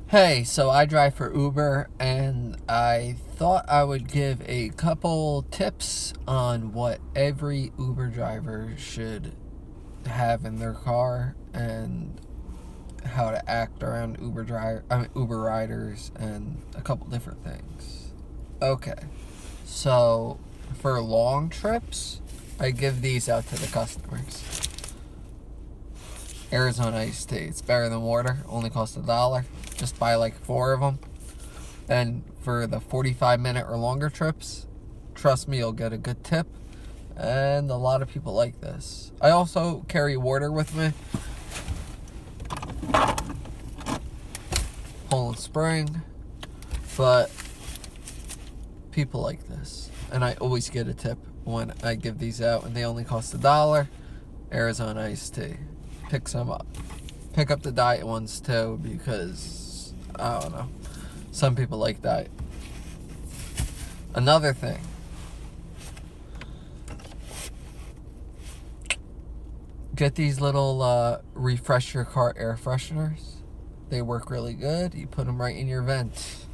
Hey, so I drive for Uber, and I thought I would give a couple tips on what every Uber driver should have in their car and how to act around Uber riders and a couple different things. Okay. So, for long trips, I give these out to the customers. Arizona iced tea. It's better than water. Only costs $1. Just buy like 4 of them. And for the 45-minute or longer trips, trust me, you'll get a good tip. And a lot of people like this. I also carry water with me. Poland Spring. But people like this. And I always get a tip when I give these out. And they only cost $1. Arizona iced tea. Pick some up. Pick up the diet ones too, because I don't know, some people like diet. Another thing, get these little refresh your car air fresheners. They work really good. You put them right in your vents.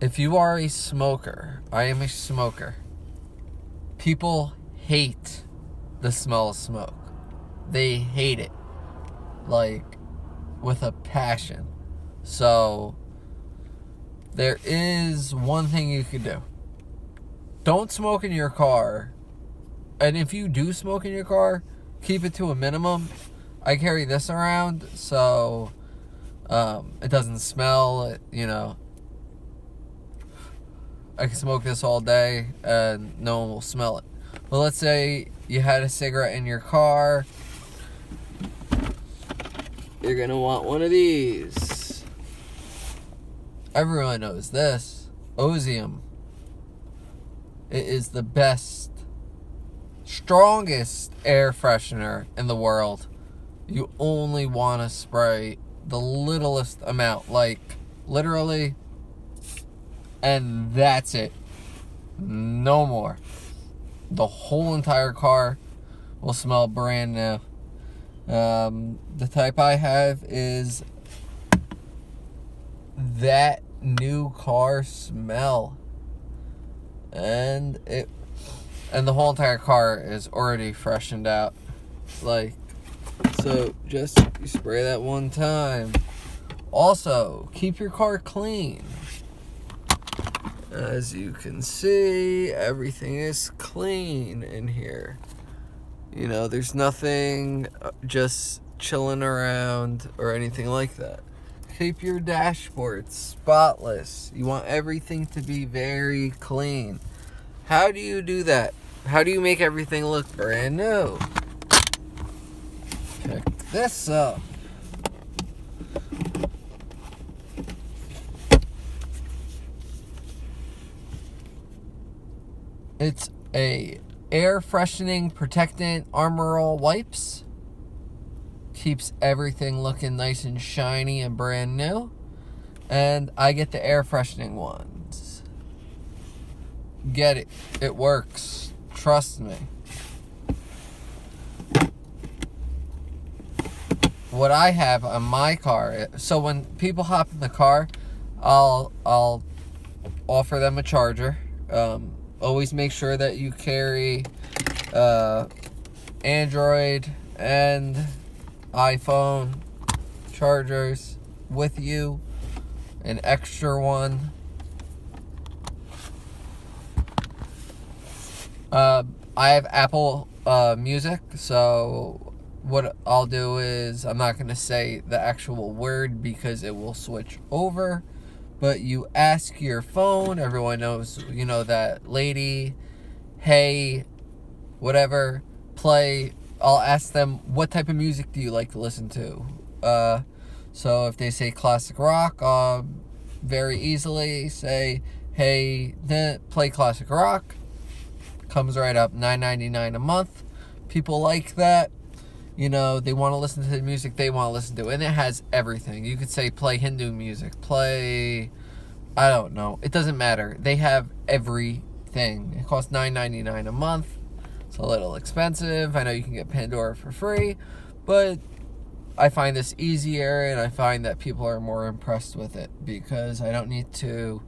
If you are a smoker, I am a smoker. People hate the smell of smoke. They hate it, like, with a passion. So there is one thing you could do. Don't smoke in your car. And if you do smoke in your car, keep it to a minimum. I carry this around so it doesn't smell, I can smoke this all day and no one will smell it. But let's say you had a cigarette in your car. You're going to want one of these. Everyone knows this. Ozium. It is the best, strongest air freshener in the world. You only want to spray the littlest amount, like literally, and that's it. No more. The whole entire car will smell brand new. The type I have is that new car smell, and the whole entire car is already freshened out. So just you spray that one time. Also, keep your car clean. As you can see, everything is clean in here. There's nothing just chilling around or anything like that. Keep your dashboard spotless. You want everything to be very clean. How do you do that? How do you make everything look brand new? Pick this up. It's a air freshening protectant Armor All wipes. Keeps everything looking nice and shiny and brand new. And I get the air freshening ones. Get it. It works. Trust me. What I have on my car, so when people hop in the car, I'll offer them a charger. Always make sure that you carry Android and iPhone chargers with you. An extra one. I have Apple Music, so what I'll do is, I'm not going to say the actual word because it will switch over. But you ask your phone, everyone knows, that lady, hey, whatever, play. I'll ask them, what type of music do you like to listen to? So if they say classic rock, I'll very easily say, hey, play classic rock. Comes right up, $9.99 a month. People like that. They want to listen to the music they want to listen to. And it has everything. You could say play Hindu music. Play, I don't know. It doesn't matter. They have everything. It costs $9.99 a month. It's a little expensive. I know you can get Pandora for free. But I find this easier, and I find that people are more impressed with it because I don't need to,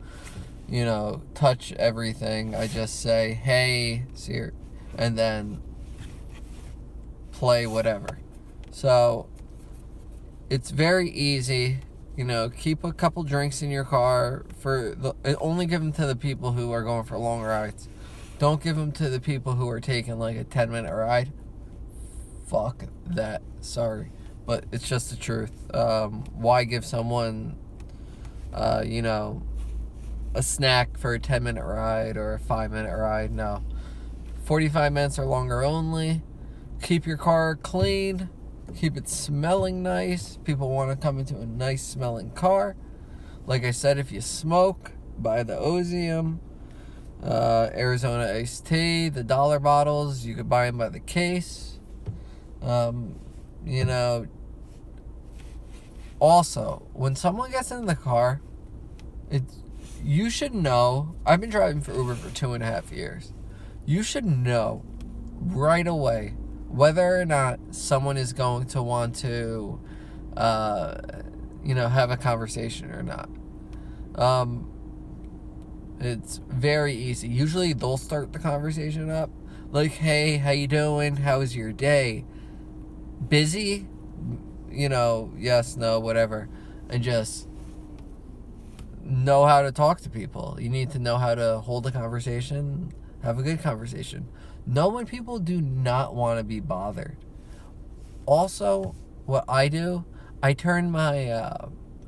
touch everything. I just say, hey, Siri, and then play whatever. So it's very easy. Keep a couple drinks in your car only give them to the people who are going for long rides. Don't give them to the people who are taking like a 10-minute ride. Fuck that. Sorry. But it's just the truth. Why give someone, a snack for a 10-minute ride or a 5-minute ride? No. 45 minutes or longer only. Keep your car clean. Keep it smelling nice. People want to come into a nice smelling car. Like I said, if you smoke, buy the Ozium, Arizona iced tea, the dollar bottles. You could buy them by the case. Also, when someone gets in the car, you should know. I've been driving for Uber for 2.5 years. You should know right away whether or not someone is going to want to, have a conversation or not. It's very easy. Usually they'll start the conversation up like, hey, how you doing? How was your day? Busy? Yes, no, whatever. And just know how to talk to people. You need to know how to hold a conversation, have a good conversation. Know when people do not want to be bothered. Also, what I do, I turn my,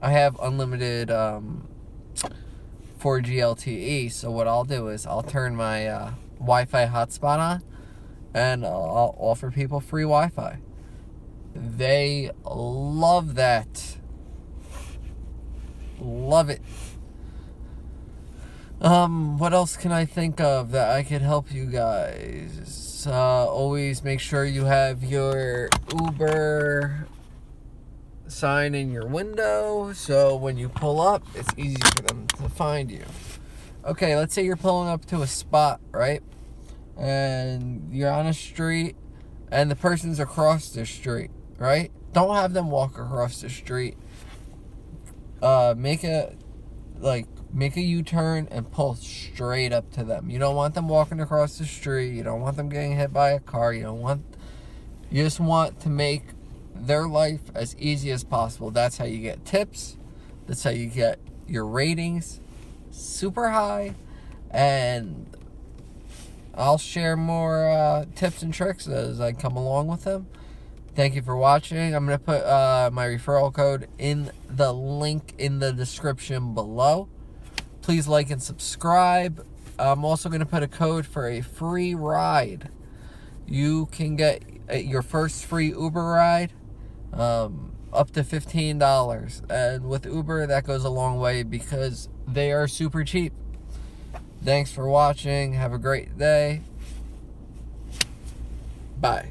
I have unlimited 4G LTE, so what I'll do is I'll turn my Wi-Fi hotspot on, and I'll offer people free Wi-Fi. They love that. Love it. What else can I think of that I could help you guys? Always make sure you have your Uber sign in your window, so when you pull up, it's easy for them to find you. Okay, let's say you're pulling up to a spot, right? And you're on a street, and the person's across the street, right? Don't have them walk across the street. Make a U-turn and pull straight up to them. You don't want them walking across the street. You don't want them getting hit by a car. You just want to make their life as easy as possible. That's how you get tips. That's how you get your ratings super high. And I'll share more tips and tricks as I come along with them. Thank you for watching. I'm going to put my referral code in the link in the description below. Please like and subscribe. I'm also going to put a code for a free ride. You can get your first free Uber ride up to $15. And with Uber, that goes a long way because they are super cheap. Thanks for watching. Have a great day. Bye.